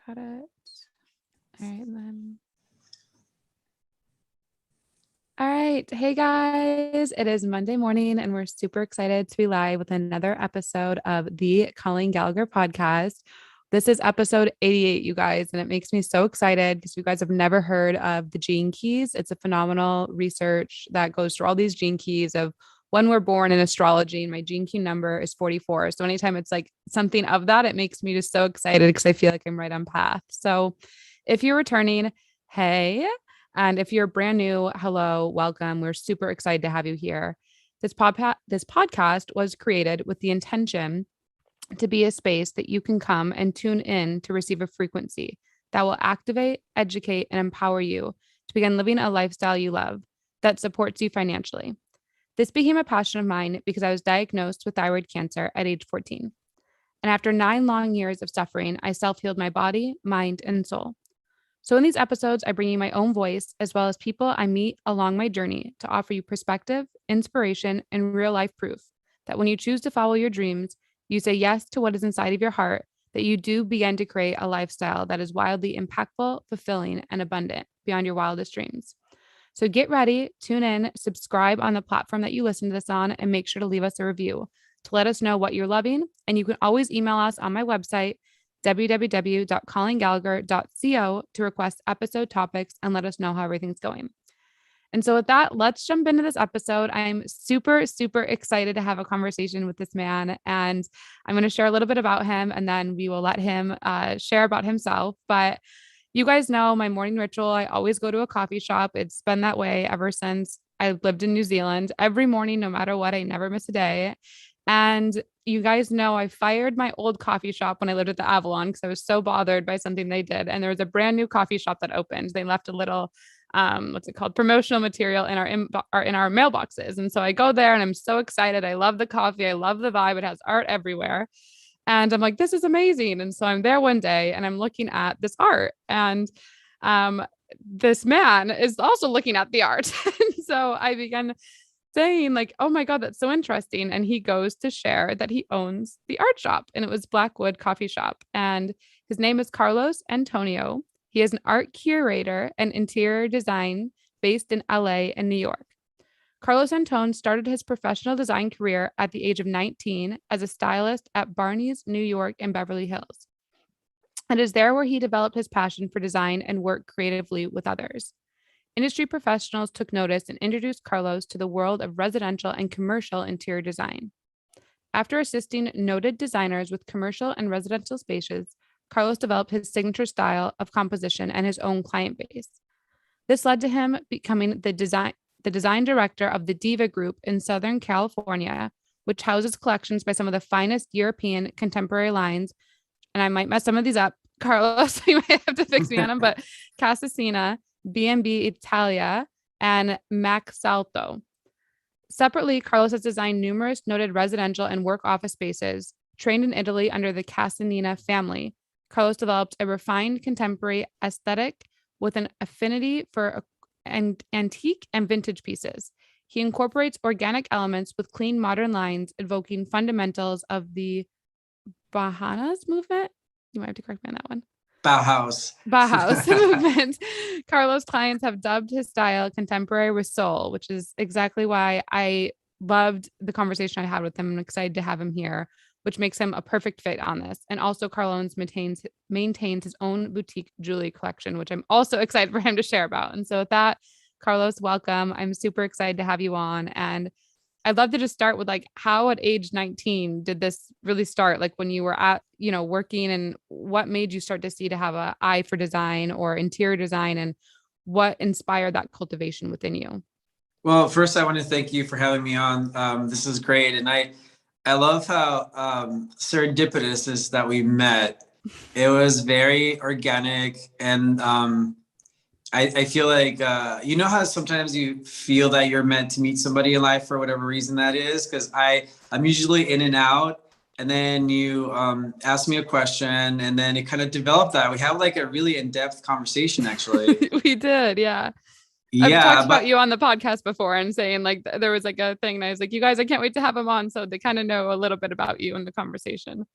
cut it. All right, then. All right. Hey, guys. It is Monday morning, and we're super excited to be live with another episode of the Colleen Gallagher podcast. This is episode 88, you guys, and it makes me so excited because you guys have never heard of the gene keys. It's a phenomenal research that goes through all these gene keys of when we're born in astrology, and my gene key number is 44. So anytime it's like something of that, it makes me just so excited because I feel like I'm right on path. So if you're returning, hey. And if you're brand new, hello, welcome. We're super excited to have you here. This podcast was created with the intention to be a space that you can come and tune in to receive a frequency that will activate, educate, and empower you to begin living a lifestyle you love that supports you financially. This became a passion of mine because I was diagnosed with thyroid cancer at age 14. And after 9 long years of suffering, I self-healed my body, mind, and soul. So in these episodes, I bring you my own voice as well as people I meet along my journey to offer you perspective, inspiration, and real life proof that when you choose to follow your dreams, you say yes to what is inside of your heart, that you do begin to create a lifestyle that is wildly impactful, fulfilling, and abundant beyond your wildest dreams. So get ready, tune in, subscribe on the platform that you listen to this on, and make sure to leave us a review to let us know what you're loving. And you can always email us on my website, www.colleengallagher.co, to request episode topics and let us know how everything's going. And so with that, let's jump into this episode. I'm super, super excited to have a conversation with this man, and I'm going to share a little bit about him, and then we will let him share about himself. But you guys know my morning ritual. I always go to a coffee shop. It's been that way ever since I lived in New Zealand. Every morning, no matter what, I never miss a day. And you guys know I fired my old coffee shop when I lived at the Avalon because I was so bothered by something they did. And there was a brand new coffee shop that opened. They left a little, promotional material in our mailboxes. And so I go there and I'm so excited. I love the coffee. I love the vibe. It has art everywhere. And I'm like, this is amazing. And so I'm there one day and I'm looking at this art, and this man is also looking at the art. And so I began saying like, oh my God, that's so interesting. And he goes to share that he owns the art shop, and it was Blackwood Coffee Shop. And his name is Carlos Antonio. He is an art curator and interior design based in LA and New York. Carlos Antone started his professional design career at the age of 19 as a stylist at Barney's, New York, and Beverly Hills. It is there where he developed his passion for design and worked creatively with others. Industry professionals took notice and introduced Carlos to the world of residential and commercial interior design. After assisting noted designers with commercial and residential spaces, Carlos developed his signature style of composition and his own client base. This led to him becoming the design director of the Diva Group in Southern California, which houses collections by some of the finest European contemporary lines. And I might mess some of these up, Carlos, you might have to fix me on them, but Casasina, B&B Italia, and Mac Salto. Separately, Carlos has designed numerous noted residential and work office spaces. Trained in Italy under the Casanina family, Carlos developed a refined contemporary aesthetic with an affinity for antique and vintage pieces. He incorporates organic elements with clean modern lines, evoking fundamentals of the Bahanas movement. You might have to correct me on that one. Bauhaus movement. Carlos' clients have dubbed his style contemporary with soul, which is exactly why I loved the conversation I had with him. I'm excited to have him here, which makes him a perfect fit on this. And also Carlos maintains his own boutique jewelry collection, which I'm also excited for him to share about. And so with that, Carlos, welcome. I'm super excited to have you on. And I'd love to just start with like, how at age 19 did this really start? Like when you were at, working, and what made you start to see to have an eye for design or interior design, and what inspired that cultivation within you? Well, first I want to thank you for having me on. This is great. And I love how serendipitous is that we met. It was very organic. And I feel like, how sometimes you feel that you're meant to meet somebody in life for whatever reason that is? Because I'm usually in and out. And then you asked me a question, and then it kind of developed that. We have like a really in-depth conversation, actually. We did, yeah. I've talked about you on the podcast before and saying like there was like a thing, and I was like, you guys, I can't wait to have him on. So they kind of know a little bit about you in the conversation.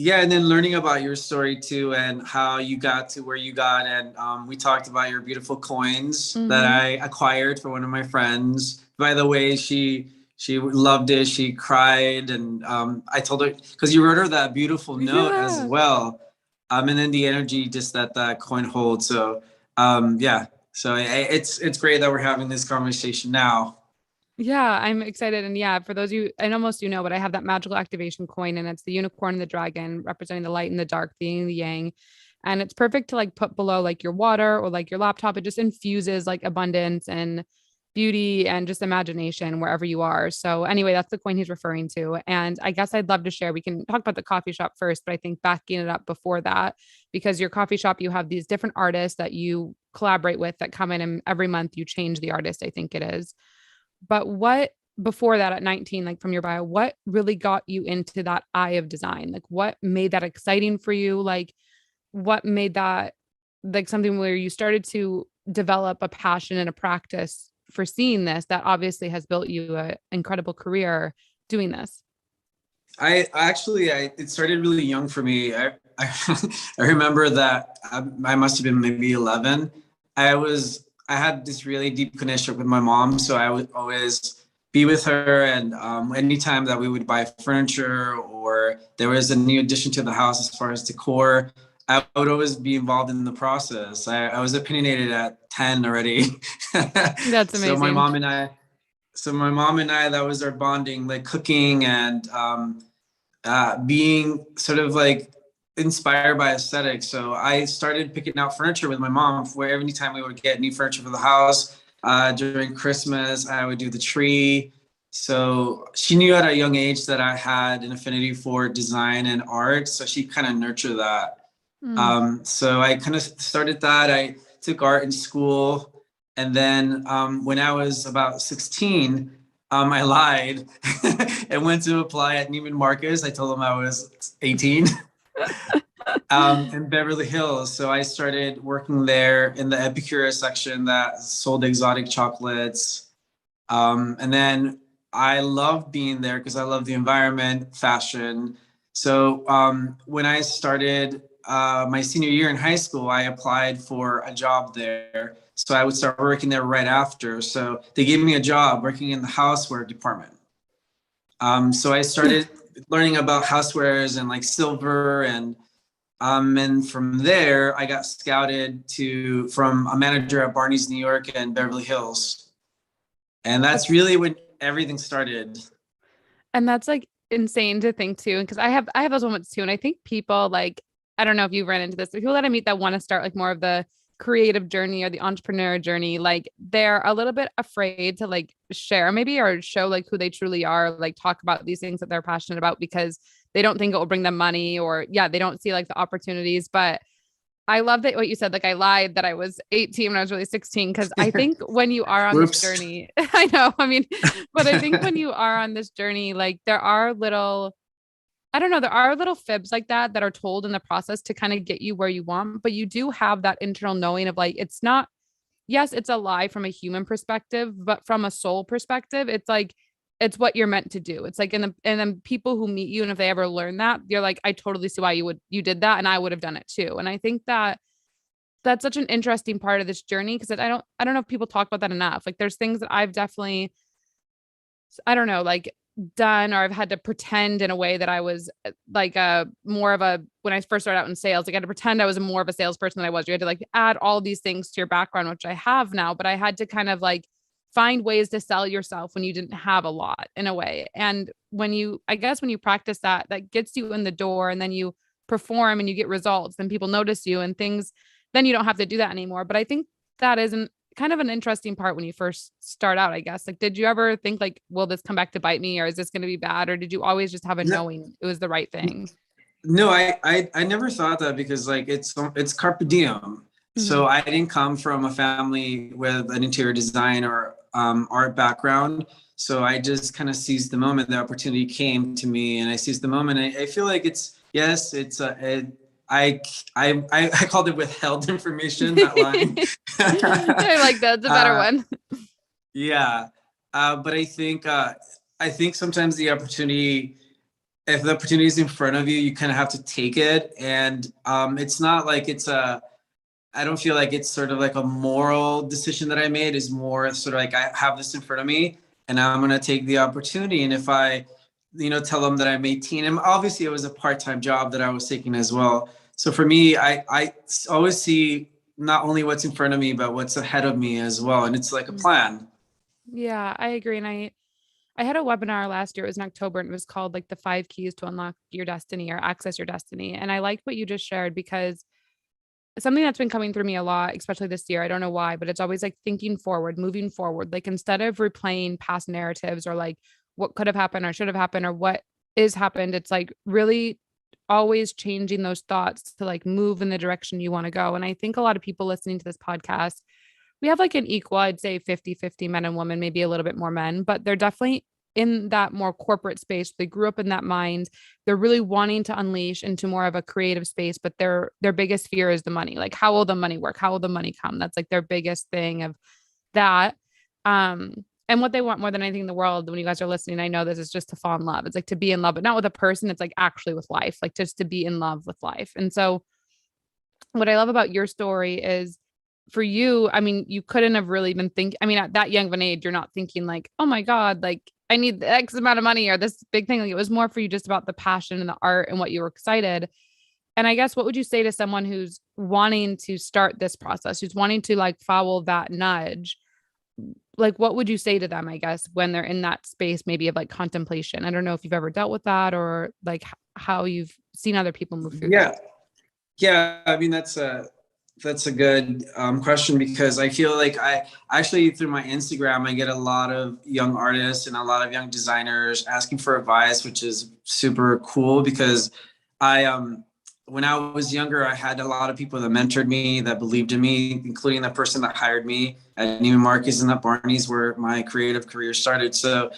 Yeah, and then learning about your story too, and how you got to where you got, and we talked about your beautiful coins that Mm-hmm. I acquired for one of my friends. By the way, she loved it. She cried, and I told her because you wrote her that beautiful note as Yeah. well, and then the energy just that that coin holds. So yeah, so it's great that we're having this conversation now. Yeah, I'm excited. And yeah, for those of you, I know most of you know, but I have that magical activation coin and it's the unicorn and the dragon representing the light and the dark, the yin and the yang. And it's perfect to like put below like your water or like your laptop. It just infuses like abundance and beauty and just imagination wherever you are. So anyway, that's the coin he's referring to. And I guess I'd love to share. We can talk about the coffee shop first, but I think backing it up before that, because your coffee shop, you have these different artists that you collaborate with that come in and every month you change the artist, I think it is. But what before that at 19, like from your bio, what really got you into that eye of design? Like what made that exciting for you? Like what made that like something where you started to develop a passion and a practice for seeing this that obviously has built you an incredible career doing this? I it started really young for me. I remember that I must have been maybe 11. I had this really deep connection with my mom, so I would always be with her, and anytime that we would buy furniture or there was a new addition to the house as far as decor, I would always be involved in the process. I was opinionated at 10 already. That's so my amazing. mom and I, that was our bonding, like cooking and being sort of like inspired by aesthetics. So I started picking out furniture with my mom. Where every time we would get new furniture for the house, during Christmas, I would do the tree. So she knew at a young age that I had an affinity for design and art. So she kind of nurtured that. Mm. So I kind of started that. I took art in school. And then when I was about 16, I lied and went to apply at Neiman Marcus. I told them I was 18 in Beverly Hills. So I started working there in the Epicura section that sold exotic chocolates. And then I loved being there because I love the environment, fashion. So when I started my senior year in high school, I applied for a job there. So I would start working there right after. So they gave me a job working in the houseware department. So I started learning about housewares and like silver and from there I got scouted to from a manager at Barney's New York and Beverly Hills. And that's really when everything started. And that's like insane to think too. Because I have those moments too. And I think people like, I don't know if you ran into this, but people that I meet that want to start like more of the creative journey or the entrepreneur journey, like they're a little bit afraid to like share maybe or show like who they truly are, like talk about these things that they're passionate about because they don't think it will bring them money or yeah, they don't see like the opportunities. But I love that what you said. Like I lied that I was 18 when I was really 16. Cause I think when you are on this Whoops. journey, I know, I mean, but I think when you are on this journey, like there are little, I don't know, there are little fibs like that are told in the process to kind of get you where you want, but you do have that internal knowing of like, it's not, yes, it's a lie from a human perspective, but from a soul perspective, it's like, it's what you're meant to do. It's like, and then people who meet you, and if they ever learn that, you're like, I totally see why you did that. And I would have done it too. And I think that that's such an interesting part of this journey because I don't know if people talk about that enough. Like there's things that I've definitely I don't know, like done or I've had to pretend in a way that I was like a more of a when I first started out in sales, like I had to pretend I was more of a salesperson than I was. You had to like add all these things to your background, which I have now, but I had to kind of like find ways to sell yourself when you didn't have a lot in a way. And when you, I guess when you practice that, that gets you in the door and then you perform and you get results, then people notice you and things, then you don't have to do that anymore. But I think that isn't kind of an interesting part when you first start out, I guess. Like, did you ever think like, will this come back to bite me or is this going to be bad? Or did you always just have a No, knowing it was the right thing? no, I never thought that because like it's carpe diem. Mm-hmm. So I didn't come from a family with an interior design or art background. So I just kind of seized the moment the opportunity came to me, and I seized the moment. I feel like it's yes, it's I called it withheld information, that line. I like that. It's a better uh, one. yeah, but I think sometimes the opportunity if the opportunity is in front of you, you kind of have to take it. And it's not like I don't feel like it's sort of like a moral decision that I made. Is more sort of like, I have this in front of me and I'm going to take the opportunity. And if I, tell them that I'm 18, and obviously it was a part-time job that I was taking as well. So for me, I always see not only what's in front of me, but what's ahead of me as well. And it's like a plan. Yeah, I agree. And I had a webinar last year. It was in October and it was called like the 5 keys to unlock your destiny or access your destiny. And I liked what you just shared because something that's been coming through me a lot, especially this year, I don't know why, but it's always like thinking forward, moving forward. Like instead of replaying past narratives or like what could have happened or should have happened or what is happened, it's like really always changing those thoughts to like move in the direction you want to go. And I think a lot of people listening to this podcast, we have like an equal, I'd say 50-50 men and women, maybe a little bit more men, but they're definitely in that more corporate space. They grew up in that mind. They're really wanting to unleash into more of a creative space, but their biggest fear is the money. Like, how will the money work? How will the money come? That's like their biggest thing of that. And what they want more than anything in the world, when you guys are listening, I know this is just to fall in love. It's like to be in love, but not with a person. It's like actually with life, like just to be in love with life. And so what I love about your story is for you, I mean, you couldn't have really been thinking, I mean, at that young of an age, you're not thinking like, oh my God, like I need the X amount of money or this big thing. Like it was more for you just about the passion and the art and what you were excited. And I guess what would you say to someone who's wanting to start this process, who's wanting to like follow that nudge? Like, what would you say to them, I guess, when they're in that space, maybe of like contemplation? I don't know if you've ever dealt with that or like how you've seen other people move through Yeah. that. Yeah. I mean, that's a good question, because I feel like I actually, through my Instagram, I get a lot of young artists and a lot of young designers asking for advice, which is super cool because I when I was younger, I had a lot of people that mentored me, that believed in me, including the person that hired me at Neiman Marcus and at Barney's, where my creative career started. So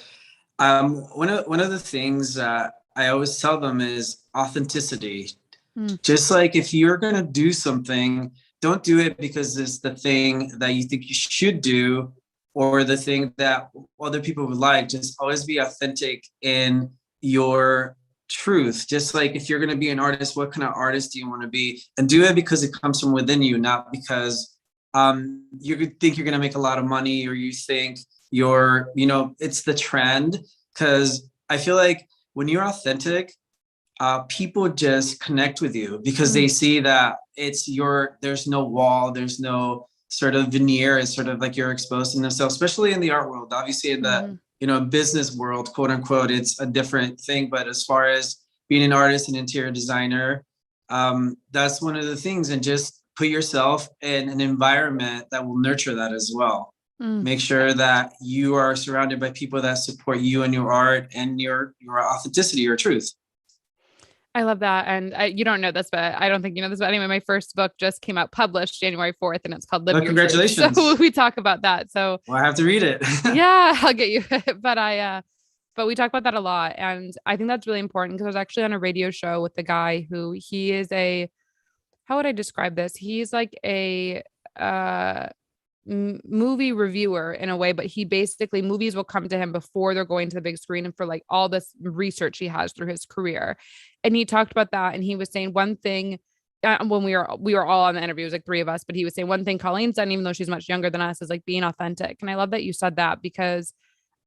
one of the things I always tell them is authenticity. Mm, Just like if you're going to do something, don't do it because it's the thing that you think you should do or the thing that other people would like. Just always be authentic in your truth. Just like if you're going to be an artist, what kind of artist do you want to be? And do it because it comes from within you, not because you think you're going to make a lot of money, or you think it's the trend. Because I feel like when you're authentic, people just connect with you because mm, they see that there's no wall, there's no sort of veneer. It's sort of like you're exposing themselves, especially in the art world. Obviously in the, mm-hmm. business world, quote unquote, it's a different thing. But as far as being an artist and interior designer, that's one of the things. And just put yourself in an environment that will nurture that as well. Mm. Make sure that you are surrounded by people that support you and your art and your authenticity, your truth. I love that. And you don't know this, but I don't think you know this, but anyway, my first book just came out published January 4th and it's called Live Well, Your Truth. So congratulations. we talk about that. So Well, I have to read it. yeah, I'll get you. But we talk about that a lot. And I think that's really important because I was actually on a radio show with the guy who he is how would I describe this? He's like a, uh, movie reviewer in a way, but he basically movies will come to him before they're going to the big screen and for like all this research he has through his career. And he talked about that and he was saying one thing when we were all on the interview, it was like three of us, but he was saying one thing Colleen's done, even though she's much younger than us, is like being authentic. And I love that you said that because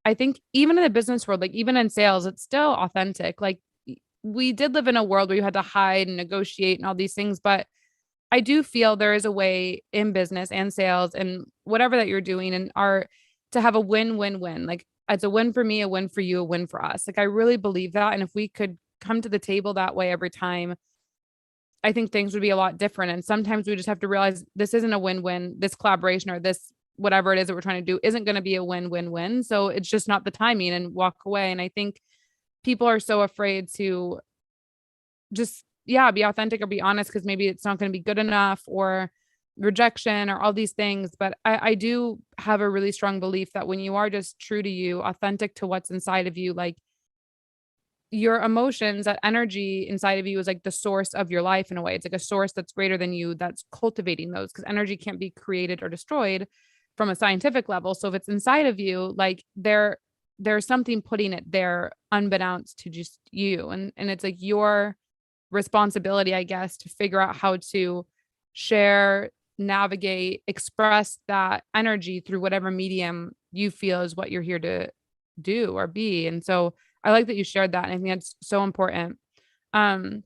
I think even in the business world, like even in sales, it's still authentic. Like we did live in a world where you had to hide and negotiate and all these things, but I do feel there is a way in business and sales and whatever that you're doing and art to have a win-win-win. Like it's a win for me, a win for you, a win for us. Like I really believe that. And if we could come to the table that way every time, I think things would be a lot different. And sometimes we just have to realize this isn't a win-win, this collaboration or this whatever it is that we're trying to do isn't going to be a win-win-win. So it's just not the timing and walk away. And I think people are so afraid to just be authentic or be honest because maybe it's not going to be good enough or rejection or all these things. But I do have a really strong belief that when you are just true to you, authentic to what's inside of you, like your emotions, that energy inside of you is like the source of your life in a way. It's like a source that's greater than you that's cultivating those because energy can't be created or destroyed from a scientific level. So if it's inside of you, like there's something putting it there unbeknownst to just you. And it's like your responsibility, I guess, to figure out how to share, navigate, express that energy through whatever medium you feel is what you're here to do or be. And so I like that you shared that. And I think that's so important. Um,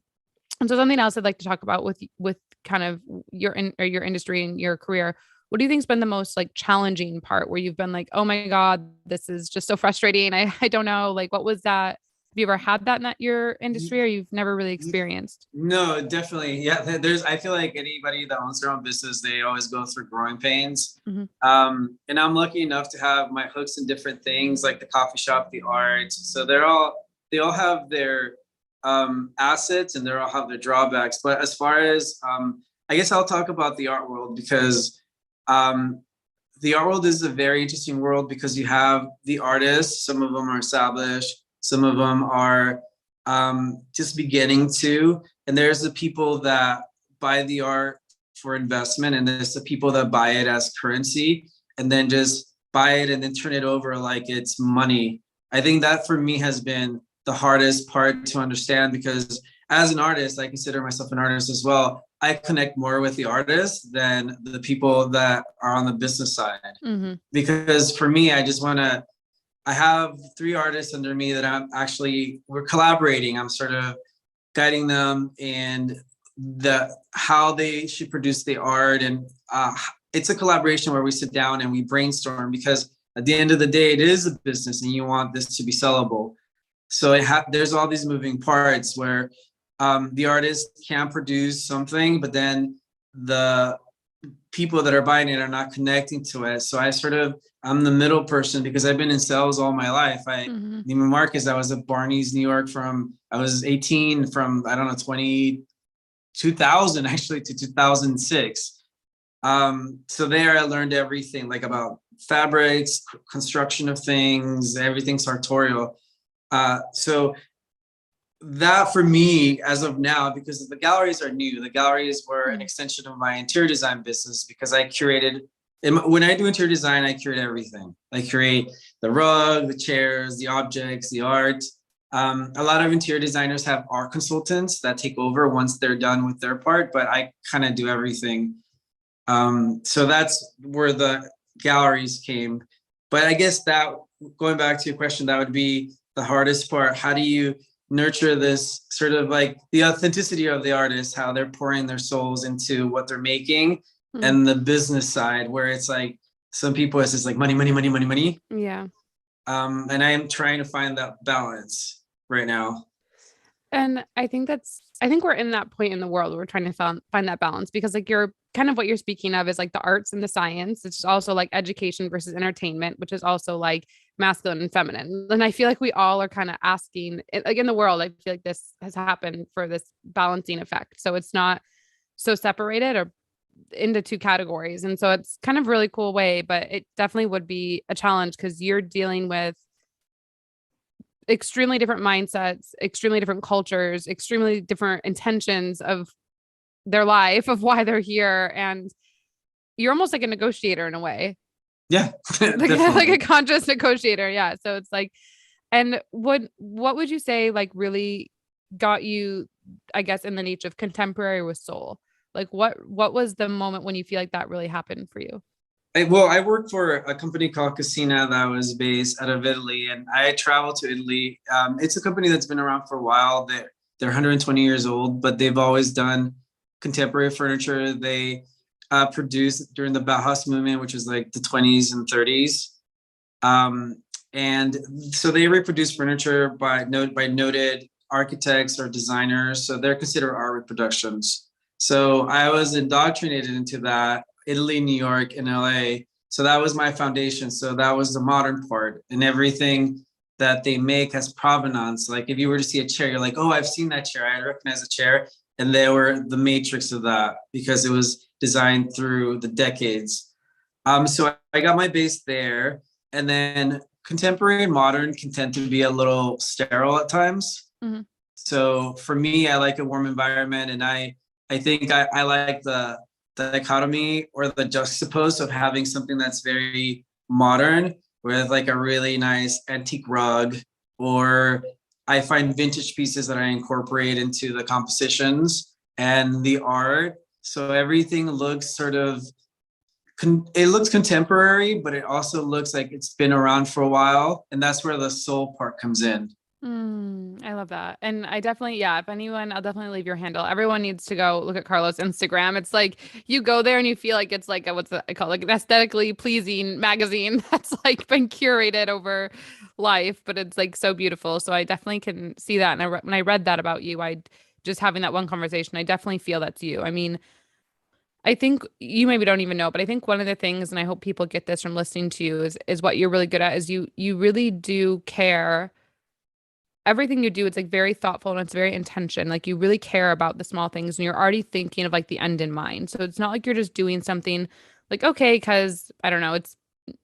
and so something else I'd like to talk about with kind of your industry and your career. What do you think's been the most like challenging part where you've been like, oh my God, this is just so frustrating. I don't know. Like, what was that? Have you ever had that in your industry, or you've never really experienced? No, definitely. Yeah, I feel like anybody that owns their own business, they always go through growing pains. And I'm lucky enough to have my hooks in different things like the coffee shop, the art. So they all have their assets and they all have their drawbacks. But as far as, I guess I'll talk about the art world because the art world is a very interesting world because you have the artists, some of them are established, some of them are just beginning to, and there's the people that buy the art for investment, and there's the people that buy it as currency and then just buy it and then turn it over like it's money. I think that for me has been the hardest part to understand because as an artist, I consider myself an artist as well. I connect more with the artists than the people that are on the business side. Because for me, I have 3 artists under me that we're collaborating. I'm sort of guiding them and how they should produce the art. And it's a collaboration where we sit down and we brainstorm because at the end of the day, it is a business and you want this to be sellable. So there's all these moving parts where the artist can produce something, but then the people that are buying it are not connecting to it. So I'm the middle person because I've been in sales all my life. Neiman Marcus, I was at Barney's, New York I was 18 from, I don't know, 2000 actually to 2006. So there I learned everything like about fabrics, construction of things, everything sartorial. So that for me, as of now, because the galleries are new, the galleries were an extension of my interior design business because I curated. When I do interior design, I curate everything. I curate the rug, the chairs, the objects, the art. A lot of interior designers have art consultants that take over once they're done with their part, but I kind of do everything. So that's where the galleries came. But I guess that, going back to your question, that would be the hardest part. How do you nurture this sort of like the authenticity of the artist, how they're pouring their souls into what they're making, and the business side where it's like some people it's just like money, money, money, money, money. Yeah. And I am trying to find that balance right now. And I think we're in that point in the world where we're trying to find that balance because like you're kind of what you're speaking of is like the arts and the science. It's also like education versus entertainment, which is also like masculine and feminine. And I feel like we all are kind of asking, like in the world, I feel like this has happened for this balancing effect. So it's not so separated or into 2 categories. And so it's kind of really cool way, but it definitely would be a challenge because you're dealing with extremely different mindsets, extremely different cultures, extremely different intentions of their life, of why they're here. And you're almost like a negotiator in a way. Yeah. like a conscious negotiator. Yeah. So it's like, and what would you say like really got you, I guess, in the niche of contemporary with soul? Like what was the moment when you feel like that really happened for you? I worked for a company called Casina that was based out of Italy, and I traveled to Italy. It's a company that's been around for a while. They're 120 years old, but they've always done contemporary furniture. They produced during the Bauhaus movement, which was like the 20s and 30s. And so they reproduce furniture by noted architects or designers. So they're considered art reproductions. So I was indoctrinated into that. Italy, New York, and LA. So that was my foundation. So that was the modern part, and everything that they make has provenance. Like if you were to see a chair, you're like, oh, I've seen that chair. I recognize the chair. And they were the matrix of that because it was designed through the decades. So I got my base there, and then contemporary and modern can tend to be a little sterile at times. So for me, I like a warm environment, and I think I like the dichotomy or the juxtapose of having something that's very modern with like a really nice antique rug, or I find vintage pieces that I incorporate into the compositions and the art. So everything looks sort of, it looks contemporary, but it also looks like it's been around for a while. And that's where the soul part comes in. I love that. And I definitely, yeah, if anyone, I'll definitely leave your handle. Everyone needs to go look at Carlos' Instagram. It's like you go there and you feel like it's like a, what's that I call it, like an aesthetically pleasing magazine that's like been curated over life, but it's like so beautiful. So I definitely can see that. And when I read that about you, I just having that one conversation, I definitely feel that's you. I mean, I think you maybe don't even know, but I think one of the things, and I hope people get this from listening to you, is what you're really good at is you really do care. Everything you do, it's like very thoughtful and it's very intention. Like you really care about the small things and you're already thinking of like the end in mind. So it's not like you're just doing something like, okay, because I don't know, it's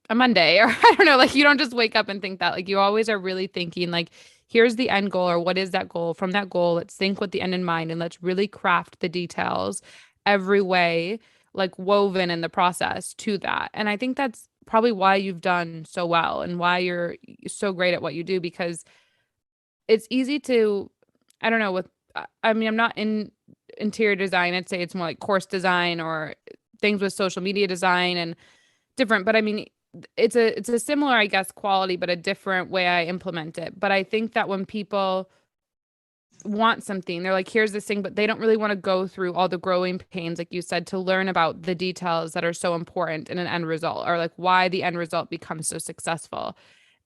a Monday or I don't know, like you don't just wake up and think that. Like you always are really thinking like, here's the end goal or what is that goal? From that goal, let's think with the end in mind and let's really craft the details every way, like woven in the process to that. And I think that's probably why you've done so well and why you're so great at what you do because it's easy to, I don't know, with, I mean, I'm not in interior design. I'd say it's more like course design or things with social media design and different. But I mean, it's a similar, I guess, quality, but a different way I implement it. But I think that when people want something, they're like, here's this thing, but they don't really want to go through all the growing pains, like you said, to learn about the details that are so important in an end result or like why the end result becomes so successful.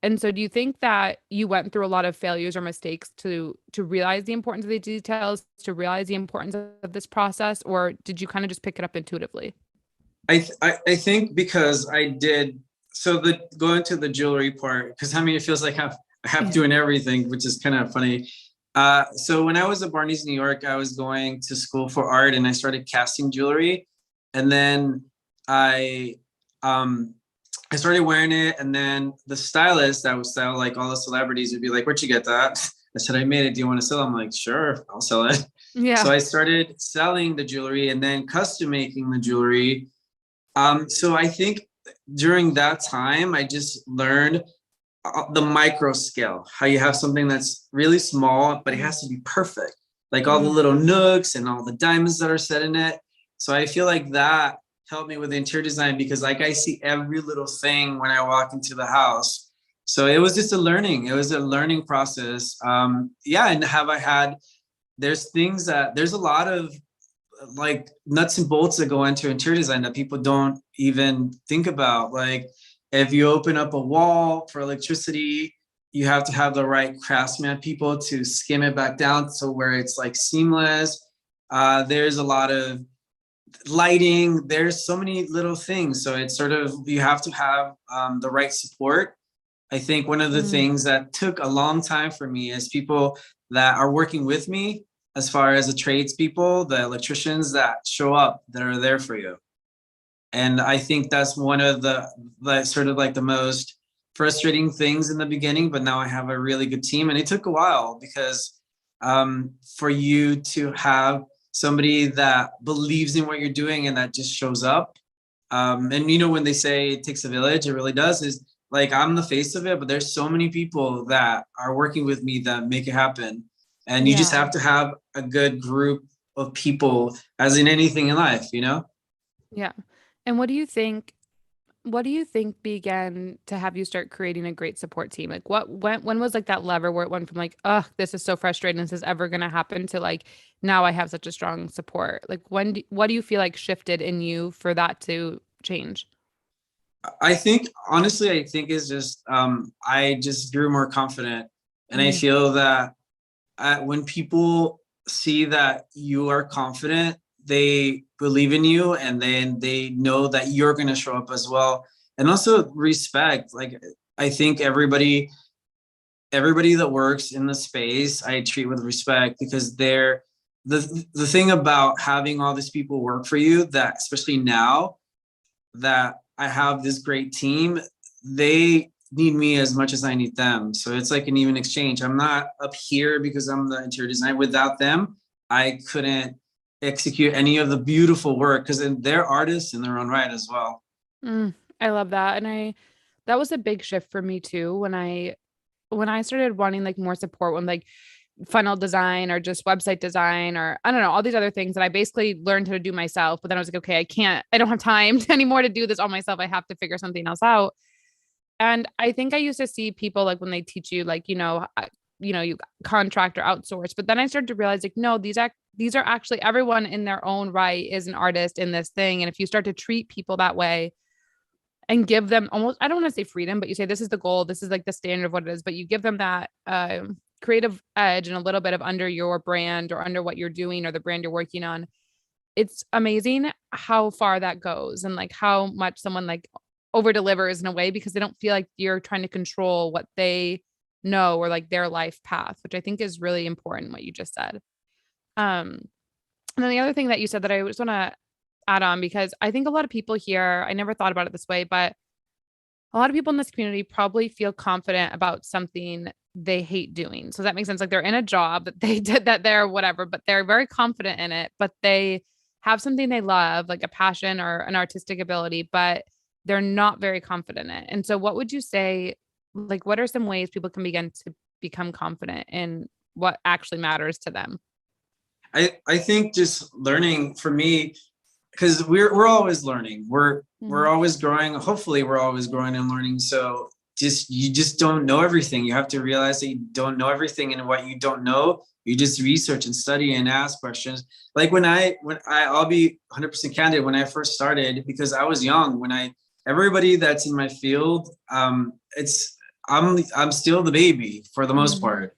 And so do you think that you went through a lot of failures or mistakes to realize the importance of the details, to realize the importance of this process, or did you kind of just pick it up intuitively? I think because I did, so the going to the jewelry part, because I mean it feels like I have Yeah. doing everything, which is kind of funny. So when I was at Barney's New York, I was going to school for art and I started casting jewelry. And then I um I started wearing it, and then the stylist that would style like all the celebrities would be like, "Where'd you get that?" I said, "I made it. Do you want to sell it?" I'm like, "Sure, I'll sell it." So Yeah. I started selling the jewelry and then custom making the jewelry. So I think during that time, I just learned the micro scale, how you have something that's really small, but it has to be perfect. Like all the Mm. little nooks and all the diamonds that are set in it. So I feel like that helped me with interior design because like I see every little thing when I walk into the house. So it was just a learning. It was a learning process. Yeah, and have I had? There's things that there's a lot of like nuts and bolts that go into interior design that people don't even think about. Like if you open up a wall for electricity, you have to have the right craftsman people to skim it back down so where it's like seamless. There's a lot of lighting. There's so many little things. So it's sort of, you have to have the right support. I think one of the Mm. things that took a long time for me is people that are working with me, as far as the tradespeople, the electricians that show up, that are there for you. And I think that's one of the sort of like the most frustrating things in the beginning, but now I have a really good team. And it took a while because for you to have somebody that believes in what you're doing and that just shows up. And you know, when they say it takes a village, it really does. Is like I'm the face of it, but there's so many people that are working with me that make it happen. And you just Yeah. have to have a good group of people, as in anything in life, you know? Yeah. And what do you think began to have you start creating a great support team? Like when was like that lever where it went from like, oh, this is so frustrating, this is ever gonna happen to like now I have such a strong support. Like what do you feel like shifted in you for that to change? I think, honestly, I think it's just, I just grew more confident. And I Mm. feel that when people see that you are confident, they believe in you and then they know that you're going to show up as well. And also respect. Like, I think everybody that works in the space, I treat with respect because they're the thing about having all these people work for you, that especially now that I have this great team, they need me as much as I need them. So it's like an even exchange. I'm not up here because I'm the interior designer. Without them, I couldn't execute any of the beautiful work because they're artists in their own right as well. Mm, I love that. And I that was a big shift for me too. When I started wanting like more support when like funnel design or just website design or I don't know, all these other things that I basically learned how to do myself. But then I was like, okay, I don't have time anymore to do this all myself. I have to figure something else out. And I think I used to see people like when they teach you, like, you contract or outsource, but then I started to realize like, no, these are actually everyone in their own right is an artist in this thing. And if you start to treat people that way and give them almost, I don't want to say freedom, but you say, this is the goal. This is like the standard of what it is, but you give them that, creative edge and a little bit of under your brand or under what you're doing or the brand you're working on. It's amazing how far that goes and like how much someone like over delivers in a way because they don't feel like you're trying to control what they know or like their life path, which I think is really important what you just said. And then the other thing that you said that I just want to add on because I think a lot of people here, I never thought about it this way, but a lot of people in this community probably feel confident about something they hate doing. So that makes sense. Like they're in a job that they did that they're whatever, but they're very confident in it, but they have something they love, like a passion or an artistic ability, but they're not very confident in it. And so what would you say, like, what are some ways people can begin to become confident in what actually matters to them? I think just learning for me, because we're always learning. We're always growing. Hopefully we're always growing and learning. So you just don't know everything. You have to realize that you don't know everything, and what you don't know, you just research and study and ask questions. Like I'll be 100% candid. When I first started, because I was young, everybody that's in my field, I'm still the baby for the most part.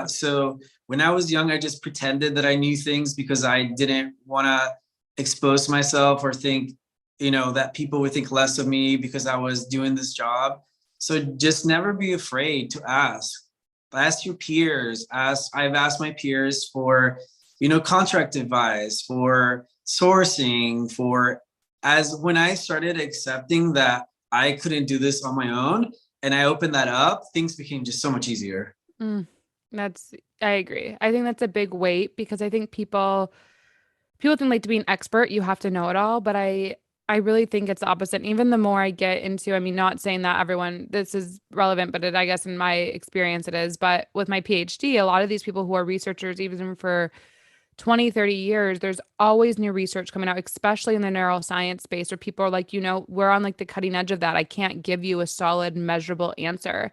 So when I was young, I just pretended that I knew things because I didn't want to expose myself or think, that people would think less of me because I was doing this job. So just never be afraid to ask your peers. I've asked my peers for, contract advice, for sourcing, as when I started accepting that I couldn't do this on my own and I opened that up, things became just so much easier. I agree. I think that's a big weight because I think people think like to be an expert, you have to know it all, but I really think it's the opposite. And even the more I get into, I mean, not saying that this is relevant, but I guess in my experience it is, but with my PhD, a lot of these people who are researchers, even for 20, 30 years, there's always new research coming out, especially in the neuroscience space where people are like, we're on like the cutting edge of that. I can't give you a solid measurable answer.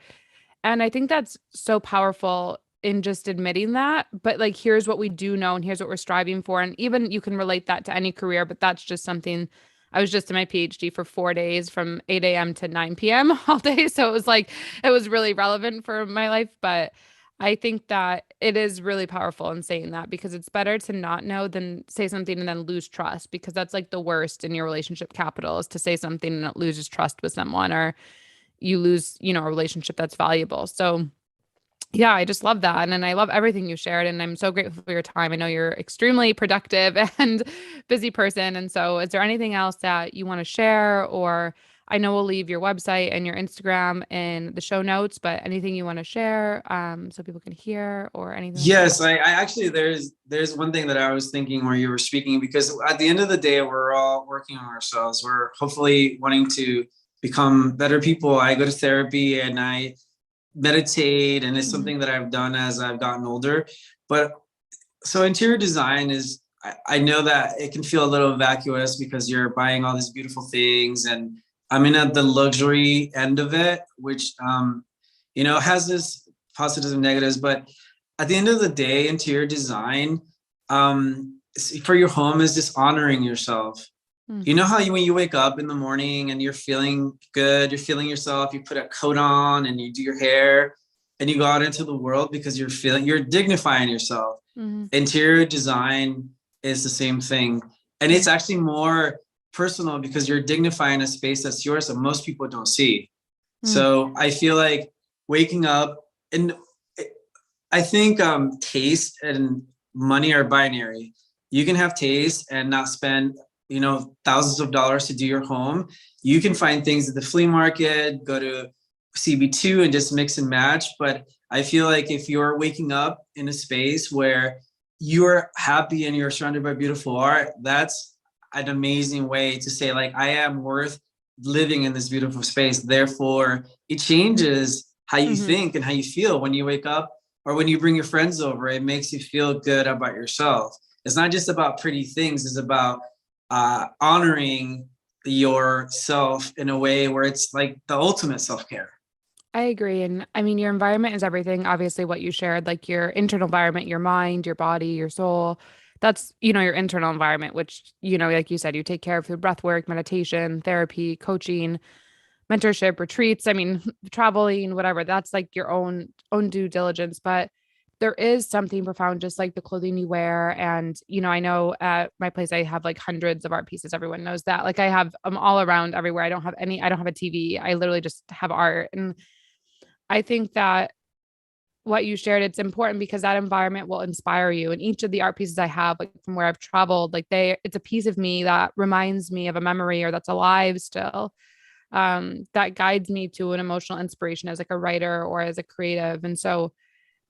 And I think that's so powerful in just admitting that. But like, here's what we do know and here's what we're striving for. And even you can relate that to any career, but that's just something. I was just in my PhD for 4 days from 8 a.m. to 9 p.m. all day. So it was really relevant for my life. But I think that it is really powerful in saying that because it's better to not know than say something and then lose trust because that's like the worst in your relationship capital is to say something and it loses trust with someone or you lose, a relationship that's valuable. So yeah, I just love that. And I love everything you shared. And I'm so grateful for your time. I know you're extremely productive and busy person. And so is there anything else that you want to share? Or I know we'll leave your website and your Instagram in the show notes, but anything you want to share so people can hear or anything? Yes, I actually, there's one thing that I was thinking where you were speaking, because at the end of the day, we're all working on ourselves. We're hopefully wanting to become better people. I go to therapy and I meditate, and it's something that I've done as I've gotten older. But so interior design is, I know that it can feel a little vacuous because you're buying all these beautiful things, and I'm in at the luxury end of it, which has this positives and negatives. But at the end of the day, interior design for your home is just honoring yourself. You know how when you wake up in the morning and you're feeling good, you're feeling yourself, you put a coat on and you do your hair and you go out into the world because you're dignifying yourself. Interior design is the same thing. And it's actually more personal because you're dignifying a space that's yours that most people don't see. So I feel like waking up, and I think taste and money are binary. You can have taste and not spend thousands of dollars to do your home. You can find things at the flea market, go to CB2 and just mix and match. But I feel like if you're waking up in a space where you're happy and you're surrounded by beautiful art, that's an amazing way to say, like, I am worth living in this beautiful space. Therefore, it changes how you Mm-hmm. think and how you feel when you wake up or when you bring your friends over. It makes you feel good about yourself. It's not just about pretty things. It's about honoring yourself in a way where it's like the ultimate self-care. I agree. And I mean, your environment is everything. Obviously, what you shared, like your internal environment, your mind, your body, your soul, that's, your internal environment, which, like you said, you take care of through breath work, meditation, therapy, coaching, mentorship, retreats. I mean, traveling, whatever. That's like your own due diligence. But there is something profound, just like the clothing you wear. And, I know at my place, I have like hundreds of art pieces. Everyone knows that. Like I have them all around everywhere. I don't have a TV. I literally just have art. And I think that what you shared, it's important because that environment will inspire you. And each of the art pieces I have, like from where I've traveled, like it's a piece of me that reminds me of a memory or that's alive still. That guides me to an emotional inspiration as like a writer or as a creative. And so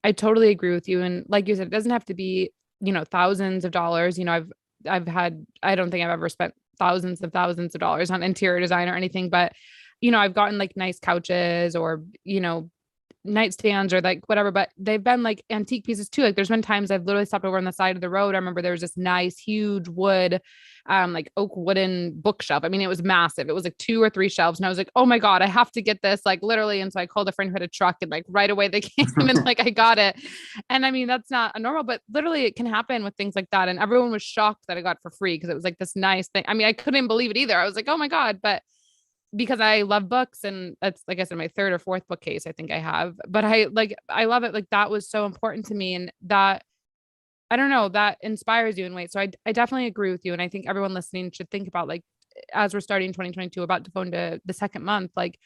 I totally agree with you. And like you said, it doesn't have to be, thousands of dollars. I don't think I've ever spent thousands of dollars on interior design or anything, but I've gotten like nice couches or, nightstands or like whatever, but they've been like antique pieces too. Like there's been times I've literally stopped over on the side of the road. I remember there was this nice, huge wood, like oak wooden bookshelf. I mean, it was massive. It was like 2 or 3 shelves. And I was like, oh my God, I have to get this, like literally. And so I called a friend who had a truck and like right away they came and like I got it. And I mean, that's not a normal, but literally it can happen with things like that. And everyone was shocked that I got it for free because it was like this nice thing. I mean, I couldn't believe it either. I was like, oh my God. But because I love books and that's like I said, my 3rd or 4th bookcase I think I have, but I love it. Like that was so important to me. And that, I don't know, that inspires you in ways. So I definitely agree with you. And I think everyone listening should think about like, as we're starting 2022, about to go into the second month, like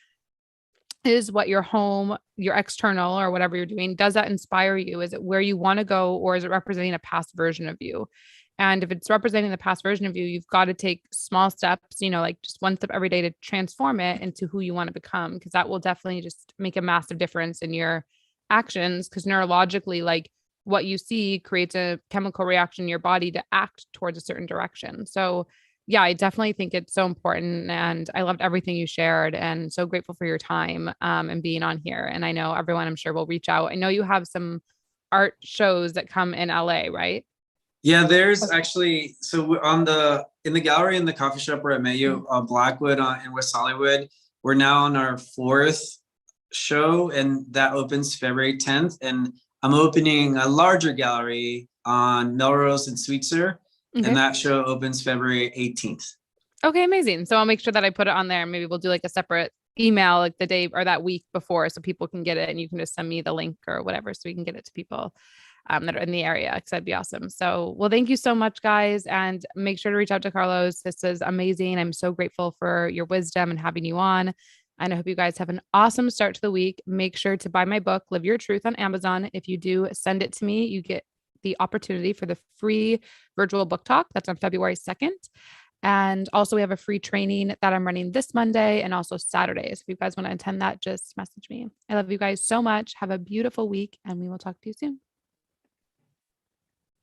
is what your home, your external or whatever you're doing, does that inspire you? Is it where you want to go or is it representing a past version of you? And if it's representing the past version of you, you've got to take small steps, like just one step every day to transform it into who you want to become, because that will definitely just make a massive difference in your actions. Because neurologically, like what you see creates a chemical reaction in your body to act towards a certain direction. So, yeah, I definitely think it's so important. And I loved everything you shared and so grateful for your time and being on here. And I know everyone, I'm sure, will reach out. I know you have some art shows that come in LA, right? Yeah, there's actually, so in the gallery in the coffee shop where I met you, Blackwood in West Hollywood, we're now on our 4th show and that opens February 10th. And I'm opening a larger gallery on Melrose and Sweetser. Okay. And that show opens February 18th. Okay, amazing. So I'll make sure that I put it on there. Maybe we'll do like a separate email like the day or that week before so people can get it and you can just send me the link or whatever so we can get it to people that are in the area because that'd be awesome. So, well, thank you so much, guys. And make sure to reach out to Carlos. This is amazing. I'm so grateful for your wisdom and having you on. And I hope you guys have an awesome start to the week. Make sure to buy my book, Live Your Truth, on Amazon. If you do send it to me, you get the opportunity for the free virtual book talk. That's on February 2nd. And also we have a free training that I'm running this Monday and also Saturdays. If you guys want to attend that, just message me. I love you guys so much. Have a beautiful week and we will talk to you soon.